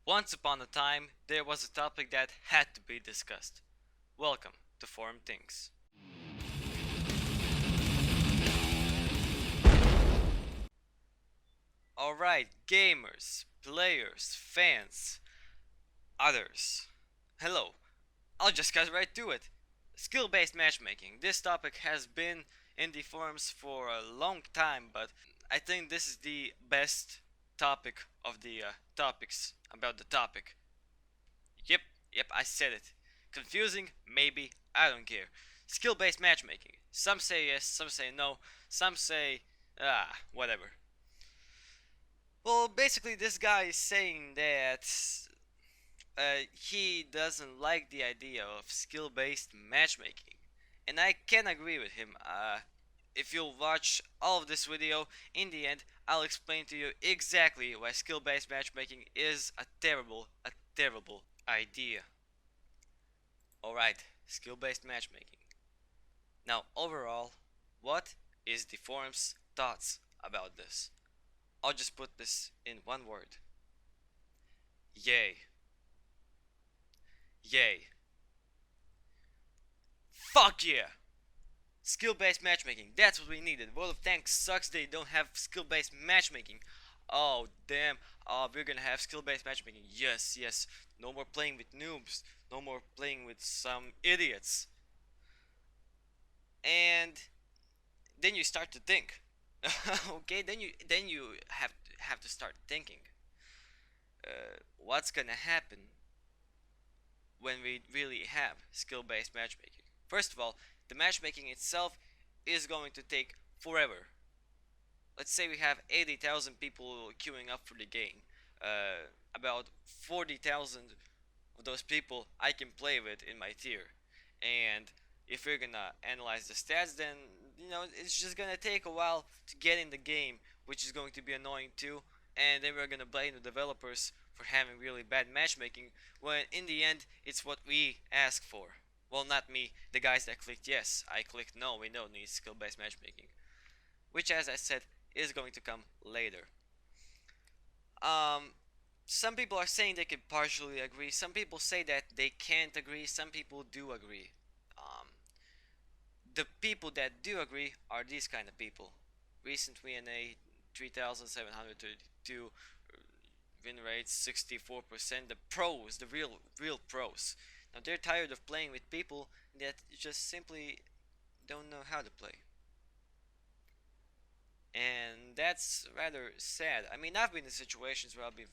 Once upon a time, there was a topic that had to be discussed. Welcome to ForumThinks. Alright, gamers, players, fans, others. Hello, I'll just get right to it. Skill based matchmaking. This topic has been in the forums for a long time, but I think this is the best topic of the topics about the topic. Yep, yep, I said it. Confusing? Maybe. I don't care. Skill based matchmaking. Some say yes, some say no, some say, whatever. Well, basically, this guy is saying that he doesn't like the idea of skill based matchmaking. And I can agree with him. If you'll watch all of this video, in the end, I'll explain to you exactly why skill based matchmaking is a terrible idea. Alright, skill based matchmaking. Now, overall, what is the forum's thoughts about this? I'll just put this in one word. Yay. Yay. Fuck yeah! Skill based matchmaking, that's what we needed. World of Tanks sucks they don't have skill based matchmaking. Oh, damn. Oh, we're gonna have skill based matchmaking. Yes, yes. No more playing with noobs. No more playing with some idiots. And then you start to think. Okay, then you have to start thinking. What's gonna happen when we really have skill-based matchmaking? First of all, the matchmaking itself is going to take forever. Let's say we have 80,000 people queuing up for the game. About 40,000 of those people I can play with in my tier. And if we're gonna analyze the stats, then it's just gonna take a while to get in the game, which is going to be annoying too. And then we're gonna blame the developers for having really bad matchmaking, when in the end it's what we ask for. Well, not me, the guys that clicked yes. I clicked no, we don't need skill based matchmaking, which, as I said, is going to come later. Um, some people are saying they can partially agree. Some people say that they can't agree. Some people do agree. Um, the people that do agree are these kind of people. Recent VNA 3,732 win rates, 64%. The pros, the real pros. Now they're tired of playing with people that just simply don't know how to play. And that's rather sad. I mean, I've been in situations where I've been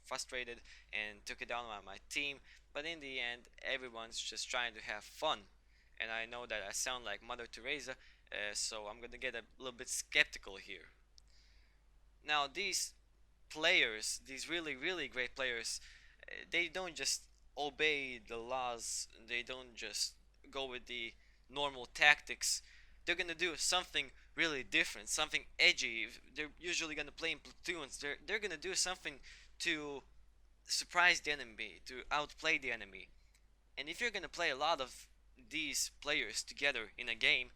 frustrated and took it down on my team, but in the end, everyone's just trying to have fun. And I know that I sound like Mother Teresa, so I'm gonna get a little bit skeptical here. Now, these players, these really great players, they don't just obey the laws, they don't just go with the normal tactics. They're gonna do something really different, something edgy. They're usually gonna play in platoons. They're gonna do something to surprise the enemy, to outplay the enemy. And if you're gonna play a lot of these players together in a game,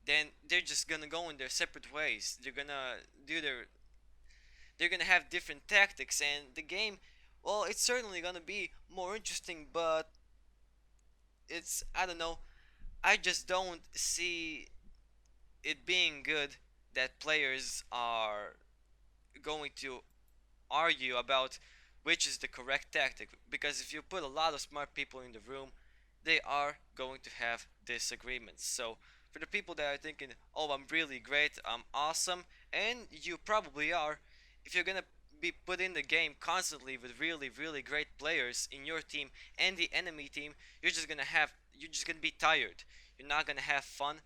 then they're just gonna go in their separate ways. They're gonna have different tactics, and the game, well, it's certainly gonna be more interesting, but I don't know, I just don't see it being good that players are going to argue about which is the correct tactic, because if you put a lot of smart people in the room, they are going to have disagreements. So for the people that are thinking, oh, I'm really great, I'm awesome, and you probably are, if you're gonna be put in the game constantly with really great players in your team and the enemy team, you're just gonna be tired. You're not gonna have fun.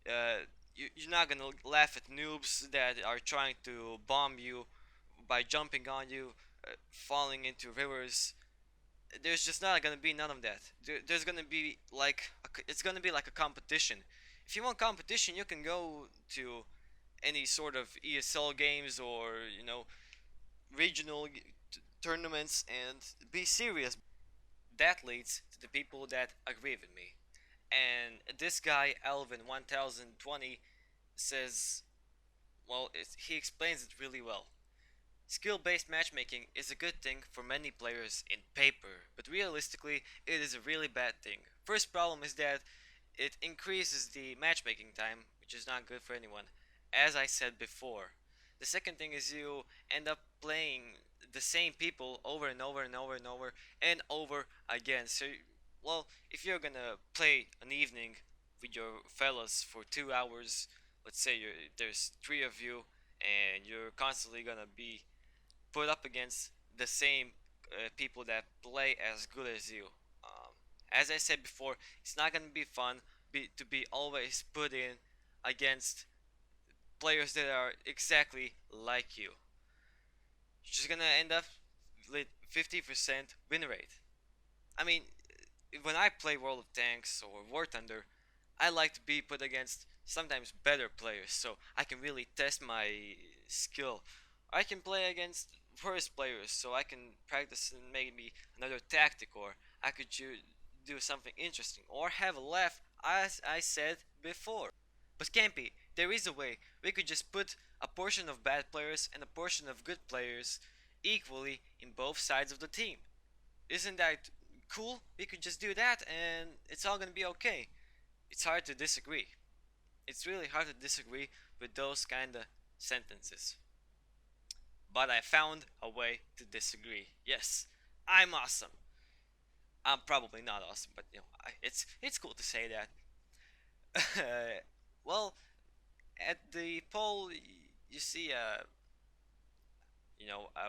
You're not gonna laugh at noobs that are trying to bomb you by jumping on you, falling into rivers. There's just not gonna be none of that. There's gonna be it's gonna be like a competition. If you want competition, you can go to any sort of ESL games, or regional tournaments, and be serious. That leads to the people that agree with me. And this guy Alvin 1020 says, well, he explains it really well. Skill-based matchmaking is a good thing for many players in paper, but realistically, it is a really bad thing. First problem is that it increases the matchmaking time, which is not good for anyone, as I said before. The second thing is you end up playing the same people over and over and over and over and over again. So, well, if you're gonna play an evening with your fellas for 2 hours, let's say there's three of you, and you're constantly gonna be put up against the same people that play as good as you. As I said before, it's not gonna be fun to be always put in against players that are exactly like you. You're just gonna end up with 50% win rate. I mean, when I play World of Tanks or War Thunder, I like to be put against sometimes better players so I can really test my skill. I can play against worse players so I can practice and maybe another tactic, or I could do something interesting or have a laugh as I said before. But Campy, there is a way. We could just put a portion of bad players and a portion of good players equally in both sides of the team. Isn't that cool? We could just do that and it's all gonna be okay. It's hard to disagree. It's really hard to disagree with those kinda sentences. But I found a way to disagree. Yes, I'm awesome. I'm probably not awesome, but it's cool to say that. Well, at the poll, you see a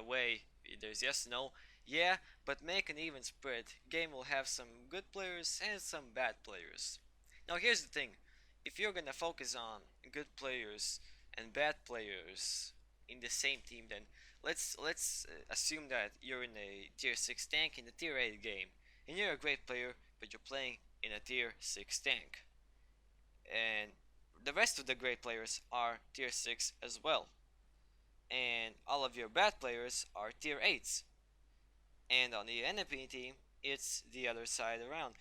way. There's yes, no, yeah, but make an even spread. Game will have some good players and some bad players. Now here's the thing: if you're gonna focus on good players and bad players in the same team, then let's assume that you're in a tier 6 tank in a tier 8 game, and you're a great player, but you're playing in a tier 6 tank, and the rest of the great players are tier 6 as well, and all of your bad players are tier 8s. And on the enemy team, it's the other side around.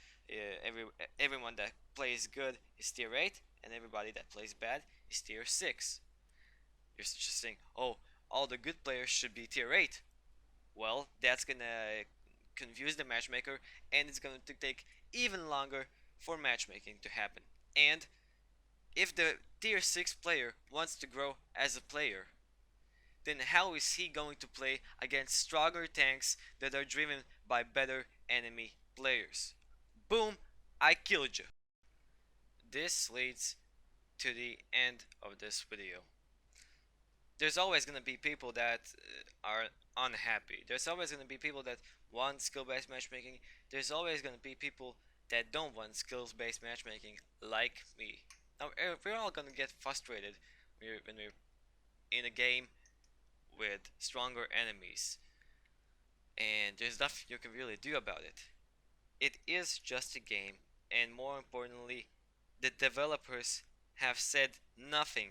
Everyone that plays good is tier 8, and everybody that plays bad is tier 6. You're just saying, oh, all the good players should be tier 8. Well, that's gonna confuse the matchmaker, and it's going to take even longer for matchmaking to happen. And if the tier 6 player wants to grow as a player, then how is he going to play against stronger tanks that are driven by better enemy players? Boom, I killed you. This leads to the end of this video. There's always going to be people that are unhappy. There's always going to be people that want skill-based matchmaking. There's always going to be people that don't want skills-based matchmaking like me. Now, we're all going to get frustrated when we're in a game with stronger enemies, and there's nothing you can really do about it. It is just a game, and more importantly, the developers have said nothing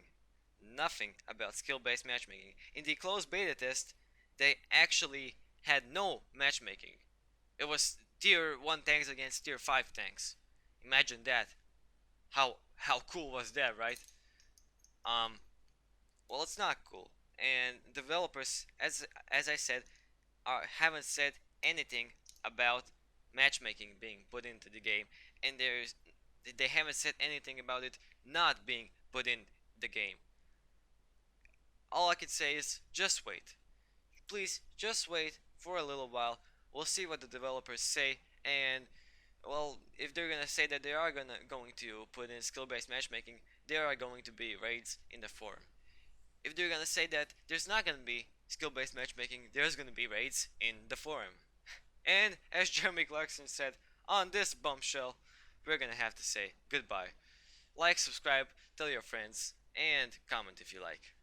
about skill-based matchmaking. In the closed beta test, they actually had no matchmaking. It was tier 1 tanks against tier 5 tanks. Imagine that. How cool was that, right? Well, it's not cool. And developers, as I said, haven't said anything about matchmaking being put into the game, and they haven't said anything about it not being put in the game. All I can say is just wait. Please, just wait for a little while. We'll see what the developers say, and well, if they're gonna say that they are going to put in skill-based matchmaking, there are going to be raids in the forum. If they're gonna say that there's not gonna be skill-based matchmaking, there's gonna be raids in the forum. And as Jeremy Clarkson said, on this bombshell, we're gonna have to say goodbye. Like, subscribe, tell your friends, and comment if you like.